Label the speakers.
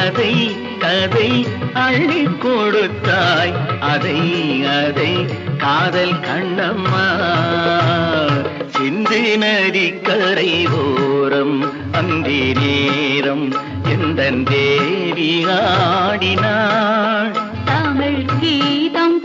Speaker 1: கதை கதை அள்ளி கொடுத்தாய் அதை அதை காதல் கண்ணம்மா சிந்து நதி கரை ஓரம் அந்தி நேரம் எந்தன் தேவி ஆடினாள்
Speaker 2: தமிழ் கீதம்